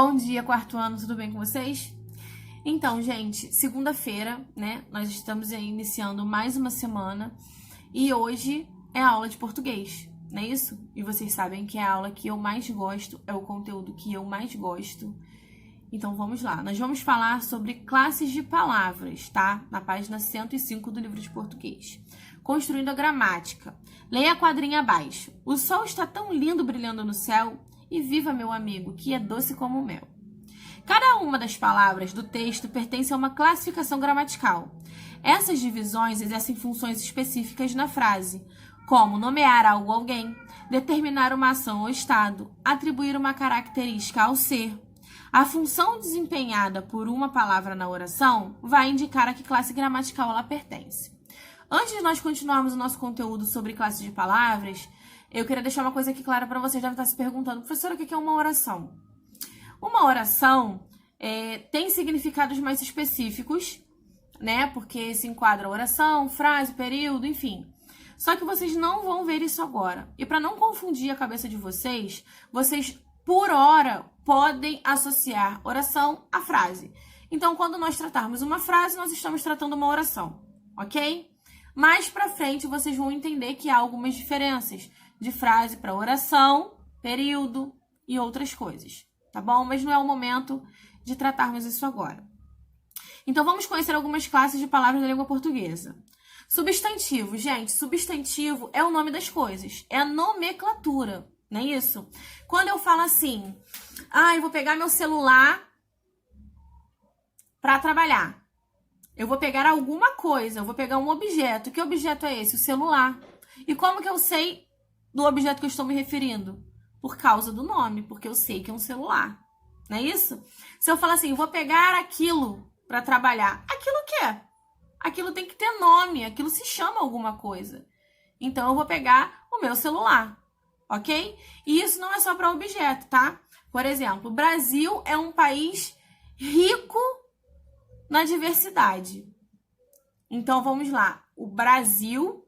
Bom dia, quarto ano, tudo bem com vocês? Então, gente, segunda-feira, né? Nós estamos aí iniciando mais uma semana e hoje é a aula de português, não é isso? E vocês sabem que é a aula que eu mais gosto, é o conteúdo que eu mais gosto. Então, vamos lá. Nós vamos falar sobre classes de palavras, tá? Na página 105 do livro de português. Construindo a gramática. Leia a quadrinha abaixo. O sol está tão lindo brilhando no céu. E viva, meu amigo, que é doce como o mel. Cada uma das palavras do texto pertence a uma classificação gramatical. Essas divisões exercem funções específicas na frase, como nomear algo ou alguém, determinar uma ação ou estado, atribuir uma característica ao ser. A função desempenhada por uma palavra na oração vai indicar a que classe gramatical ela pertence. Antes de nós continuarmos o nosso conteúdo sobre classes de palavras, eu queria deixar uma coisa aqui clara para vocês. Devem estar se perguntando, professora, o que é uma oração? Uma oração tem significados mais específicos, né? Porque se enquadra oração, frase, período, enfim. Só que vocês não vão ver isso agora. E para não confundir a cabeça de vocês, por hora, podem associar oração à frase. Então, quando nós tratarmos uma frase, nós estamos tratando uma oração, ok? Mais pra frente, vocês vão entender que há algumas diferenças de frase para oração, período e outras coisas, tá bom? Mas não é o momento de tratarmos isso agora. Então, vamos conhecer algumas classes de palavras da língua portuguesa. Substantivo, gente, substantivo é o nome das coisas, é a nomenclatura, não é isso? Quando eu falo assim, eu vou pegar meu celular para trabalhar. Eu vou pegar alguma coisa, eu vou pegar um objeto. Que objeto é esse? O celular. E como que eu sei do objeto que eu estou me referindo? Por causa do nome, porque eu sei que é um celular. Não é isso? Se eu falar assim, vou pegar aquilo para trabalhar. Aquilo o quê? Aquilo tem que ter nome, aquilo se chama alguma coisa. Então, eu vou pegar o meu celular, ok? E isso não é só para objeto, tá? Por exemplo, o Brasil é um país rico na diversidade. Então, vamos lá. O Brasil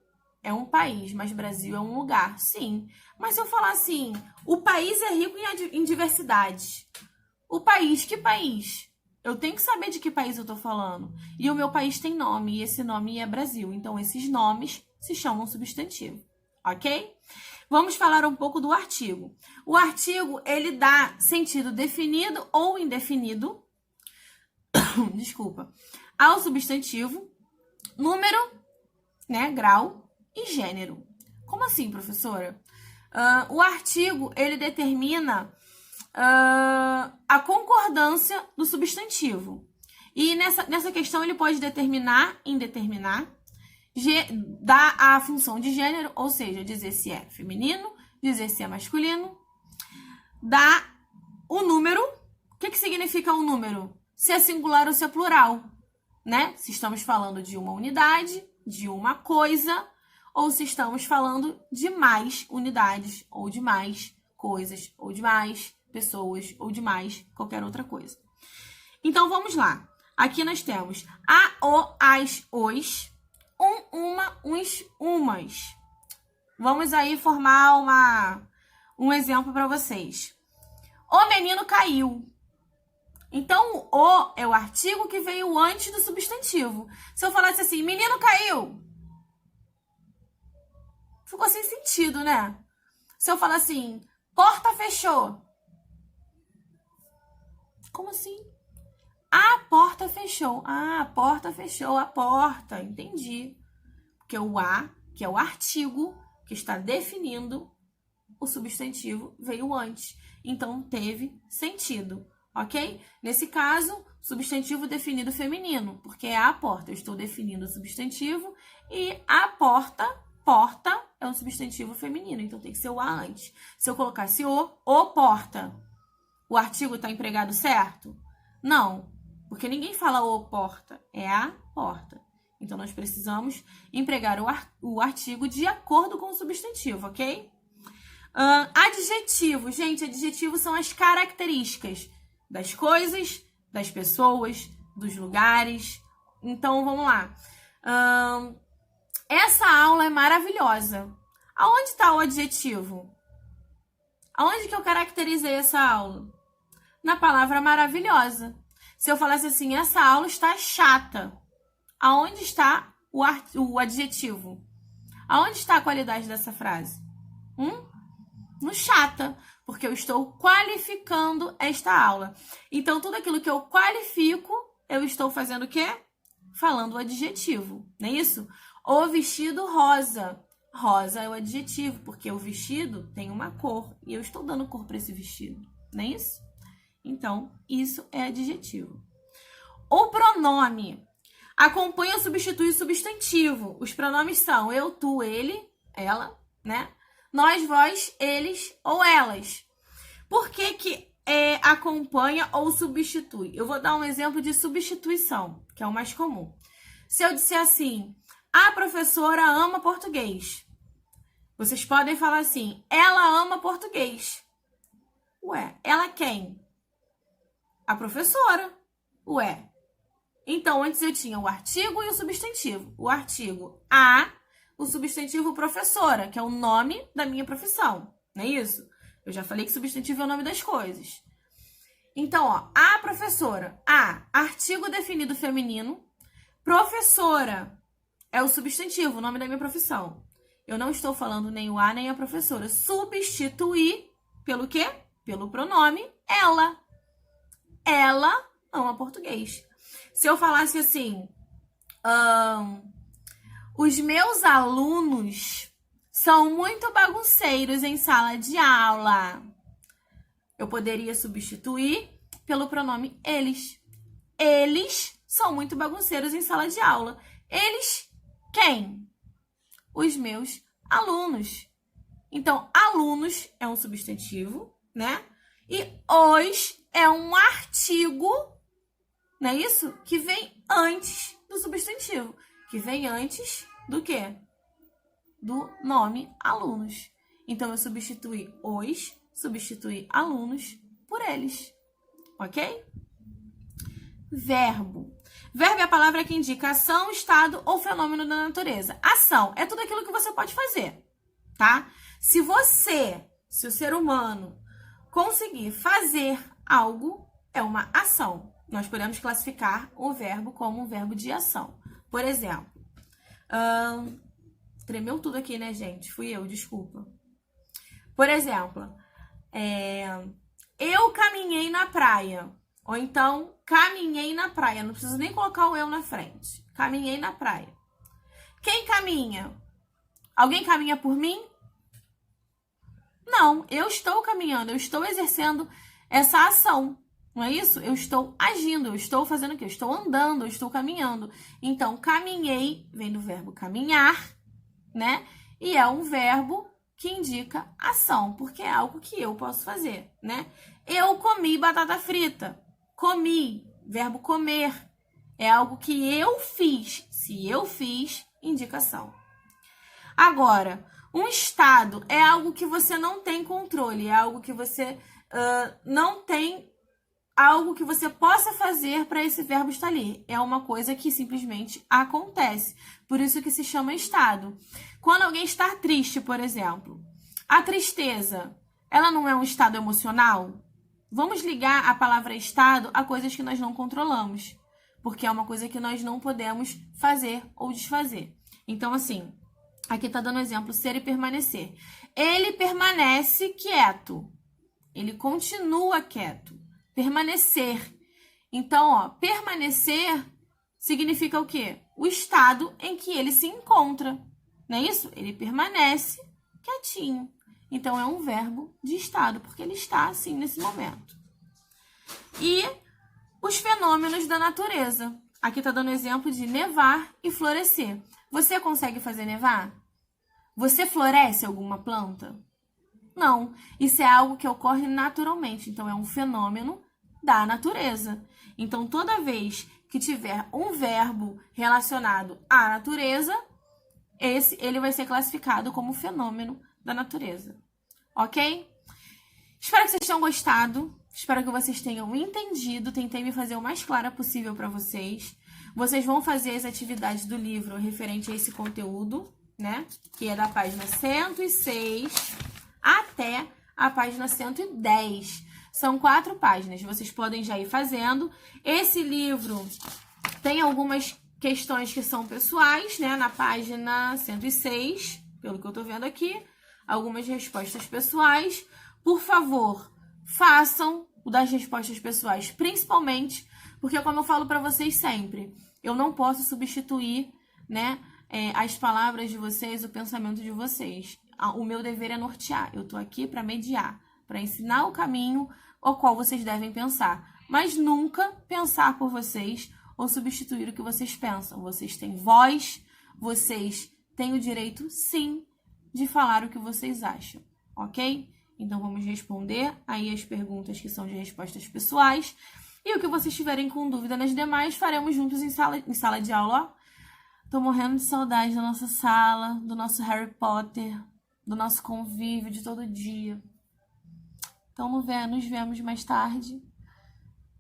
é um país, mas Brasil é um lugar, sim. Mas se eu falar assim, o país é rico em diversidade. O país, que país? Eu tenho que saber de que país eu tô falando. E o meu país tem nome, e esse nome é Brasil. Então, esses nomes se chamam substantivo, ok? Vamos falar um pouco do artigo. O artigo, ele dá sentido definido ou indefinido, desculpa, ao substantivo, número, né, grau e gênero. Como assim, professora? O artigo, ele determina a concordância do substantivo. E nessa questão, ele pode determinar, indeterminar, dar a função de gênero, ou seja, dizer se é feminino, dizer se é masculino, dá o número. O que significa o número? Se é singular ou se é plural, né? Se estamos falando de uma unidade, de uma coisa, ou se estamos falando de mais unidades, ou de mais coisas, ou de mais pessoas, ou de mais qualquer outra coisa. Então, vamos lá. Aqui nós temos a, o, as, os, uma, uns, umas. Vamos aí formar um exemplo para vocês. O menino caiu. Então, o é o artigo que veio antes do substantivo. Se eu falasse assim, menino caiu, ficou sem sentido, né? Se eu falar assim, porta fechou. Como assim? A porta fechou. A porta fechou, a porta. Entendi. Porque o a, que é o artigo que está definindo o substantivo, veio antes. Então, teve sentido. Ok? Nesse caso, substantivo definido feminino, porque é a porta. Eu estou definindo o substantivo e a porta é um substantivo feminino, então tem que ser o a antes. Se eu colocasse o porta, o artigo está empregado certo? Não, porque ninguém fala o porta, é a porta. Então, nós precisamos empregar o artigo de acordo com o substantivo, ok? Adjetivo. Gente, adjetivos são as características das coisas, das pessoas, dos lugares. Então, vamos lá. Essa aula é maravilhosa. Aonde está o adjetivo? Aonde que eu caracterizei essa aula? na palavra maravilhosa. Se eu falasse assim, essa aula está chata, aonde está o adjetivo? Aonde está a qualidade dessa frase? No chata, porque eu estou qualificando esta aula. Então, tudo aquilo que eu qualifico, eu estou fazendo o quê? Falando o adjetivo, não é isso? O vestido rosa. Rosa é o adjetivo, porque o vestido tem uma cor e eu estou dando cor para esse vestido, não é isso? Então, isso é adjetivo. O pronome acompanha ou substitui o substantivo. Os pronomes são eu, tu, ele, ela, né? Nós, vós, eles ou elas. Por que acompanha ou substitui? Eu vou dar um exemplo de substituição, que é o mais comum. Se eu disser assim, a professora ama português. Vocês podem falar assim, ela ama português. Ué, ela quem? A professora. Ué. Então, antes eu tinha o artigo e o substantivo. O artigo a, o substantivo professora, que é o nome da minha profissão. Não é isso? Eu já falei que substantivo é o nome das coisas. Então, ó, a professora. A, artigo definido feminino. Professora é o substantivo, o nome da minha profissão. Eu não estou falando nem o a, nem a professora. Substituir pelo quê? Pelo pronome ela. Ela ama português. Se eu falasse assim, os meus alunos são muito bagunceiros em sala de aula. Eu poderia substituir pelo pronome eles. Eles são muito bagunceiros em sala de aula. Eles quem? Os meus alunos. Então, alunos é um substantivo, né? E os é um artigo, não é isso? Que vem antes do substantivo. Que vem antes do quê? Do nome alunos. Então, eu substituí os, substituí alunos por eles. Ok? Verbo. Verbo é a palavra que indica ação, estado ou fenômeno da natureza. Ação é tudo aquilo que você pode fazer, tá? Se o ser humano, conseguir fazer algo, é uma ação. Nós podemos classificar o verbo como um verbo de ação. Por exemplo, tremeu tudo aqui, né, gente? Fui eu, desculpa. Por exemplo, eu caminhei na praia. Ou então, caminhei na praia. Não preciso nem colocar o eu na frente. Caminhei na praia. Quem caminha? Alguém caminha por mim? Não, eu estou caminhando. Eu estou exercendo essa ação. Não é isso? Eu estou agindo. Eu estou fazendo o quê? Eu estou andando. Eu estou caminhando. Então, caminhei vem do verbo caminhar, né? E é um verbo que indica ação, porque é algo que eu posso fazer, né? Eu comi batata frita. Comi, verbo comer, é algo que eu fiz. Se eu fiz, indicação. Agora, um estado é algo que você não tem controle, é algo que você não tem algo que você possa fazer para esse verbo estar ali. É uma coisa que simplesmente acontece. Por isso que se chama estado. Quando alguém está triste, por exemplo, a tristeza, ela não é um estado emocional? Vamos ligar a palavra estado a coisas que nós não controlamos, porque é uma coisa que nós não podemos fazer ou desfazer. Então, assim, aqui tá dando exemplo, ser e permanecer. Ele permanece quieto. Ele continua quieto. Permanecer. Então, ó, permanecer significa o quê? O estado em que ele se encontra. Não é isso? Ele permanece quietinho. Então, é um verbo de estado, porque ele está assim nesse momento. E os fenômenos da natureza. Aqui está dando exemplo de nevar e florescer. Você consegue fazer nevar? Você floresce alguma planta? Não. Isso é algo que ocorre naturalmente. Então, é um fenômeno da natureza. Então, toda vez que tiver um verbo relacionado à natureza, ele vai ser classificado como fenômeno da natureza. Ok? Espero que vocês tenham gostado. Espero que vocês tenham entendido. Tentei me fazer o mais clara possível para vocês. Vocês vão fazer as atividades do livro referente a esse conteúdo, né? Que é da página 106 até a página 110. São 4 páginas. Vocês podem já ir fazendo. Esse livro tem algumas questões que são pessoais, né? Na página 106, pelo que eu tô vendo aqui. Algumas respostas pessoais. Por favor, façam o das respostas pessoais, principalmente porque, como eu falo para vocês sempre, eu não posso substituir, né, as palavras de vocês, o pensamento de vocês. O meu dever é nortear. Eu tô aqui para mediar, para ensinar o caminho ao qual vocês devem pensar, mas nunca pensar por vocês ou substituir o que vocês pensam. Vocês têm voz, vocês têm o direito, sim, de falar o que vocês acham, ok? Então, vamos responder aí as perguntas que são de respostas pessoais. E o que vocês tiverem com dúvida nas demais, faremos juntos em sala de aula, ó. Tô morrendo de saudade da nossa sala, do nosso Harry Potter, do nosso convívio de todo dia. Então, nos vemos mais tarde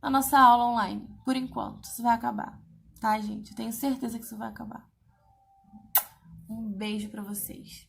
na nossa aula online. Por enquanto, isso vai acabar, tá, gente? Eu tenho certeza que isso vai acabar. Um beijo pra vocês.